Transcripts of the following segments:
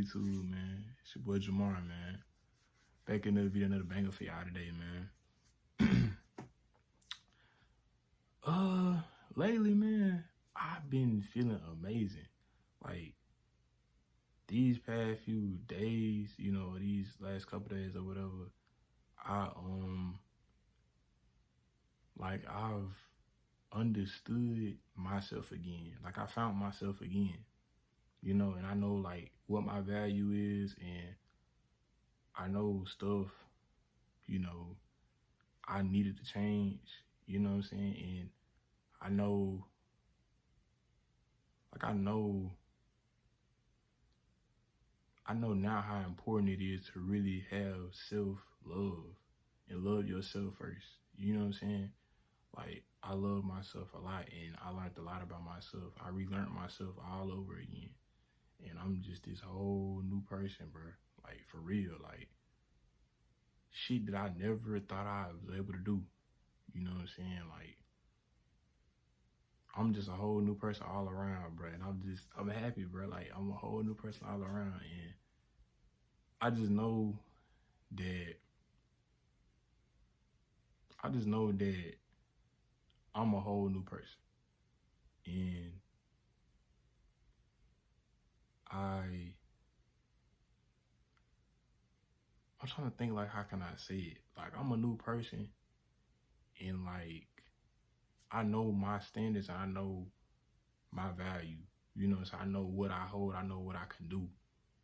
YouTube, man? It's your boy Jamar, man. Back in another video, another banger for y'all today, man. Lately, man, I've been feeling amazing. Like these past few days, these last couple days or whatever, I I've understood myself again. Like I found myself again, and I know like what my value is, and I know stuff, I needed to change, you know what I'm saying? And I know, like I know now how important it is to really have self-love and love yourself first. You know what I'm saying? Like, I love myself a lot, and I learned a lot about myself. I relearned myself all over again. And I'm just this whole new person, bro. Like, for real. Like, shit that I never thought I was able to do. You know what I'm saying? Like, I'm just a whole new person all around, bro. And I'm happy, bro. Like, I'm a whole new person all around. And I just know that I'm a whole new person. And I'm trying to think, like, how can I say it? Like, I'm a new person, and like, I know my standards, and I know my value, so I know what I hold, I know what I can do,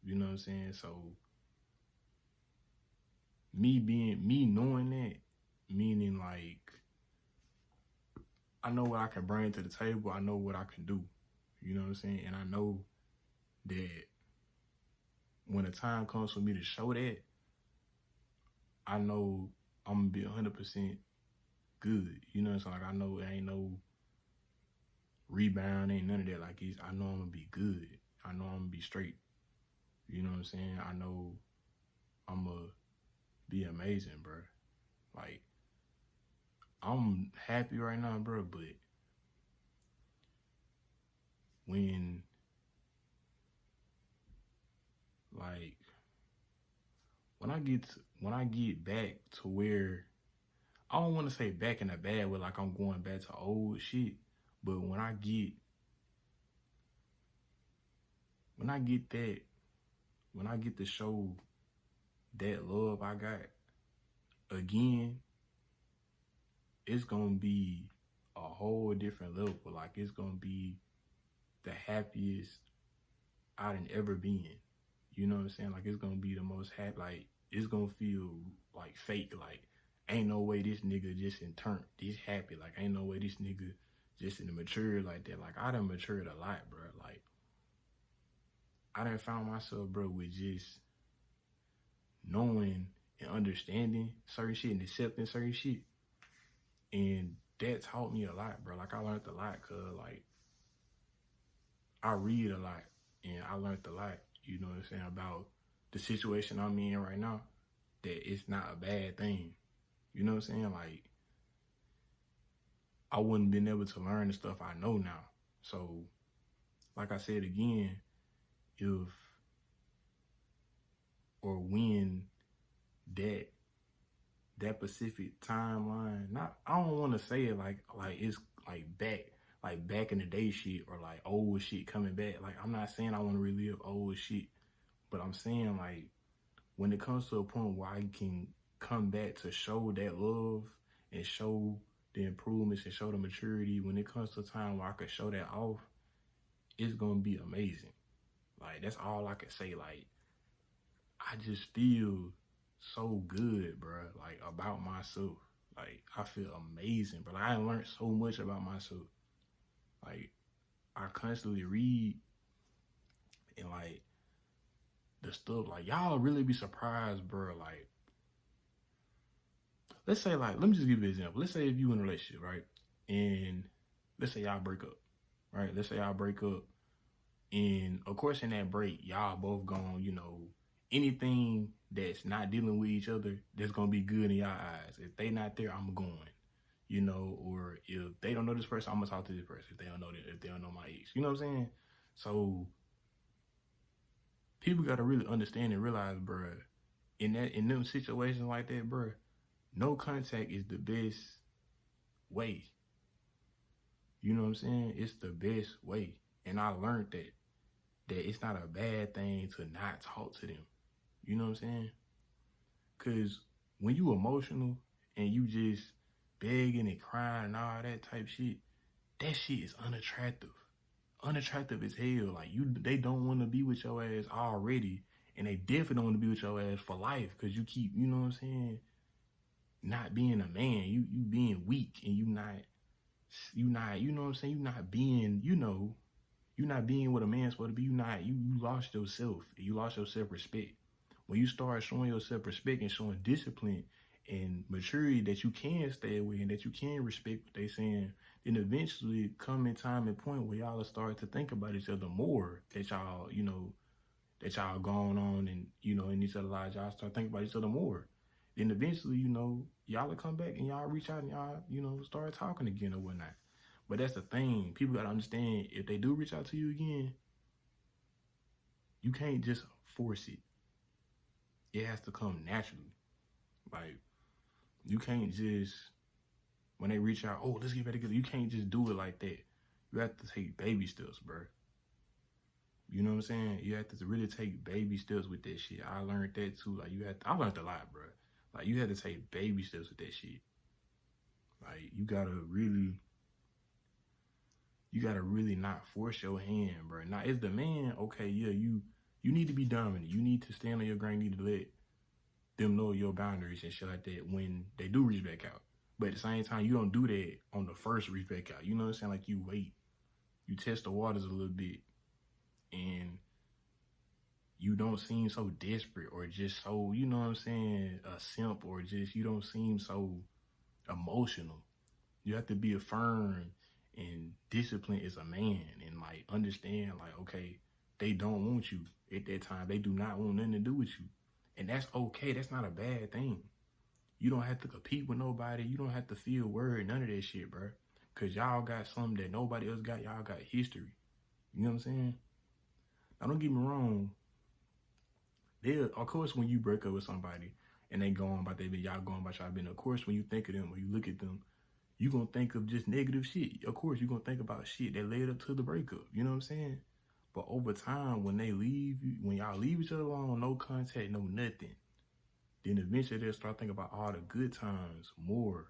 you know what I'm saying? So me knowing that, meaning like, I know what I can bring to the table, I know what I can do, you know what I'm saying? And I know that when the time comes for me to show that, I know I'm gonna be 100% good, you know what I'm saying? Like, I know it ain't no rebound, ain't none of that. Like, I know I'm gonna be good, I know I'm gonna be straight, you know what I'm saying? I know I'm gonna be amazing, bro. Like, I'm happy right now, bro, but when, like, when I get back to where, I don't want to say back in a bad way, like I'm going back to old shit, but when I get to show that love I got again, it's gonna be a whole different level. Like, it's gonna be the happiest I done ever been. You know what I'm saying? Like, it's gonna be the most happy. Like, it's gonna feel like fake. Like, ain't no way this nigga just turned this happy. Like, ain't no way this nigga just in mature like that. Like, I done matured a lot, bro. Like, I done found myself, bro, with just knowing and understanding certain shit and accepting certain shit. And that taught me a lot, bro. Like, I learned a lot, cause like, I read a lot, and I learned a lot, you know what I'm saying, about the situation I'm in right now, that it's not a bad thing. You know what I'm saying? Like, I wouldn't been able to learn the stuff I know now. So, like I said again, if or when that specific timeline, not, I don't want to say it like it's like back in the day shit, or like old shit coming back. Like, I'm not saying I want to relive old shit, but I'm saying, like, when it comes to a point where I can come back to show that love and show the improvements and show the maturity, when it comes to a time where I could show that off, it's gonna be amazing. Like, that's all I can say. Like, I just feel so good, bro, like, about myself. Like, I feel amazing, bro. Like, I learned so much about myself. Like, I constantly read, and like, the stuff, like, y'all really be surprised, bro. Like, let's say, like, let me just give you an example. Let's say if you in a relationship, right? And let's say y'all break up, right? Let's say y'all break up. And of course, in that break, y'all both gone, anything that's not dealing with each other, that's gonna be good in y'all eyes. If they not there, I'm going, or if they don't know this person, I'm gonna talk to this person. If they don't know my ex, you know what I'm saying? So people gotta really understand and realize, bro, in them situations like that, bro, no contact is the best way. You know what I'm saying? It's the best way. And I learned that it's not a bad thing to not talk to them. You know what I'm saying? Cause when you emotional and you just begging and crying and all that type shit, that shit is unattractive. Unattractive as hell. Like they don't want to be with your ass already. And they definitely don't want to be with your ass for life. Cause you keep, you know what I'm saying, not being a man. You being weak and you not, you know what I'm saying, you not being, you not being what a man's supposed to be. You lost yourself. You lost your self-respect. When you start showing your self-respect and showing discipline and maturity that you can stay away and that you can respect what they saying, then eventually come in time and point where y'all will start to think about each other more, that y'all, that y'all going on and, in each other's lives, y'all start thinking about each other more. Then eventually, y'all will come back and y'all reach out and y'all, start talking again or whatnot. But that's the thing. People gotta understand, if they do reach out to you again, you can't just force it. It has to come naturally. Like, you can't just, when they reach out, oh, let's get back together. You can't just do it like that. You have to take baby steps, bro. You know what I'm saying? You have to really take baby steps with that shit. I learned that too. Like, I learned a lot, bro. Like, you have to take baby steps with that shit. Like, you gotta really not force your hand, bro. Now, as the man, okay, yeah, you need to be dominant. You need to stand on your ground. You need to let them know your boundaries and shit like that when they do reach back out. But at the same time, you don't do that on the first reach back out. You know what I'm saying? Like, you wait. You test the waters a little bit. And you don't seem so desperate or just so, you know what I'm saying, a simp, or just you don't seem so emotional. You have to be firm and disciplined as a man and, like, understand, like, okay, they don't want you at that time. They do not want nothing to do with you. And that's okay. That's not a bad thing. You don't have to compete with nobody. You don't have to feel worried, none of that shit, bro. Because y'all got something that nobody else got. Y'all got history. You know what I'm saying? Now, don't get me wrong. Of course, when you break up with somebody and they go on about their business, y'all going about y'all business, of course, when you think of them or you look at them, you going to think of just negative shit. Of course, you're going to think about shit that led up to the breakup. You know what I'm saying? But over time, when they leave, when y'all leave each other alone, no contact, no nothing, then eventually they'll start thinking about all the good times more.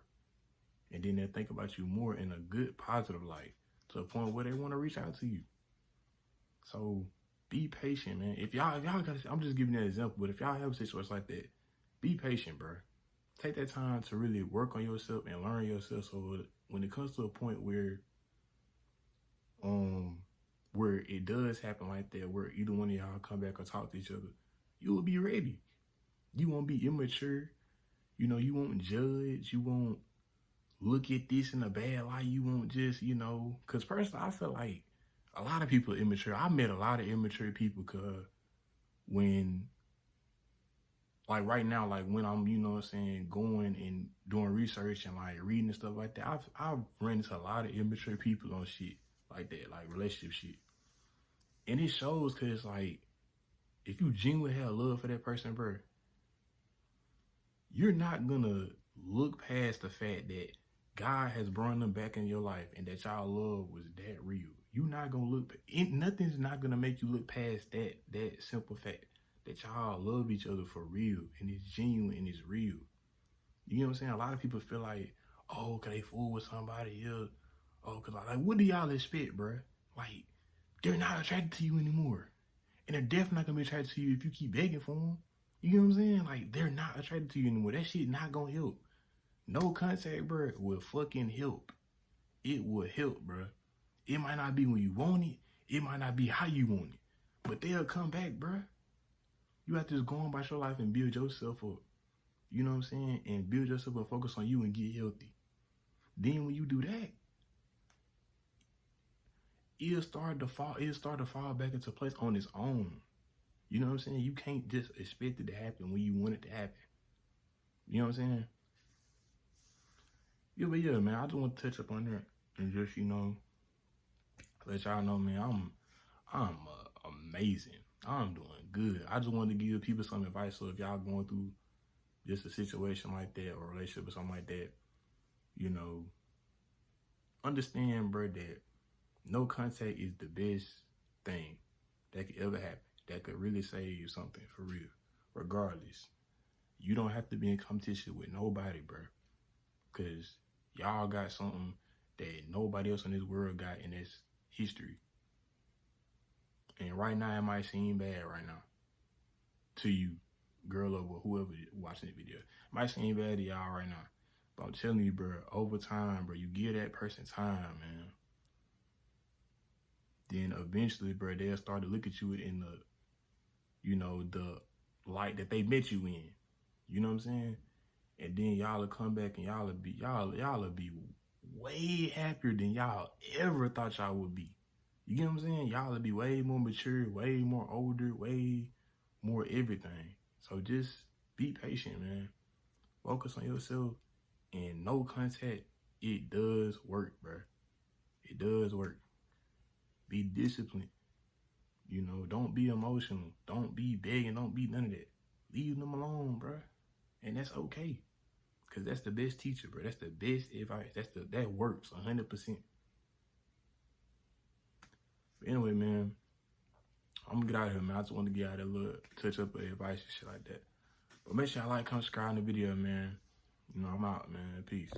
And then they'll think about you more in a good, positive light, to a point where they want to reach out to you. So be patient, man. If y'all got, I'm just giving you an example, but if y'all have a situation like that, be patient, bro. Take that time to really work on yourself and learn yourself, so when it comes to a point where it does happen like that, where either one of y'all come back or talk to each other, you will be ready. You won't be immature. You won't judge. You won't look at this in a bad light. You won't just, because personally, I feel like a lot of people are immature. I met a lot of immature people, because when, like right now, like when I'm, going and doing research and like reading and stuff like that, I've run into a lot of immature people on shit like that, like relationship shit. And it shows, because like, if you genuinely have love for that person, bro, you're not gonna look past the fact that God has brought them back in your life and that y'all love was that real. You're not gonna nothing's not gonna make you look past that simple fact that y'all love each other for real, and it's genuine and it's real. You know what I'm saying? A lot of people feel like, oh, can they fool with somebody else? Oh, cause like what do y'all expect, bro? Like, they're not attracted to you anymore, and they're definitely not gonna be attracted to you if you keep begging for them. You know what I'm saying? Like, they're not attracted to you anymore. That shit not gonna help. No contact, bro, will fucking help. It will help, bro. It might not be when you want it. It might not be how you want it. But they'll come back, bro. You have to just go on about your life and build yourself up. You know what I'm saying? And build yourself up, focus on you and get healthy. Then when you do that, it'll start to fall back into place on its own. You know what I'm saying? You can't just expect it to happen when you want it to happen. You know what I'm saying? Yeah, but yeah, man, I just want to touch up on that and just, let y'all know, man, I'm amazing. I'm doing good. I just wanted to give people some advice. So if y'all going through just a situation like that or a relationship or something like that, you know, understand, bro, that no contact is the best thing that could ever happen. That could really save you something for real. Regardless, you don't have to be in competition with nobody, bro, because y'all got something that nobody else in this world got, and that's history. And right now, it might seem bad right now to you, girl or whoever watching the video. It might seem bad to y'all right now. But I'm telling you, bro, over time, bro, you give that person time, man. Then eventually, bro, they'll start to look at you in the, you know, the light that they met you in. You know what I'm saying? And then y'all will come back and y'all will be way happier than y'all ever thought y'all would be. You get what I'm saying? Y'all will be way more mature, way more older, way more everything. So just be patient, man. Focus on yourself and no contact. It does work, bro. It does work. Be disciplined. You know, don't be emotional. Don't be begging. Don't be none of that. Leave them alone, bro. And that's okay. Because that's the best teacher, bro. That's the best advice. That works 100%. But anyway, man, I'm gonna get out of here, man. I just want to get out of a little touch up of advice and shit like that. But make sure y'all like, comment, subscribe in the video, man. You know, I'm out, man. Peace.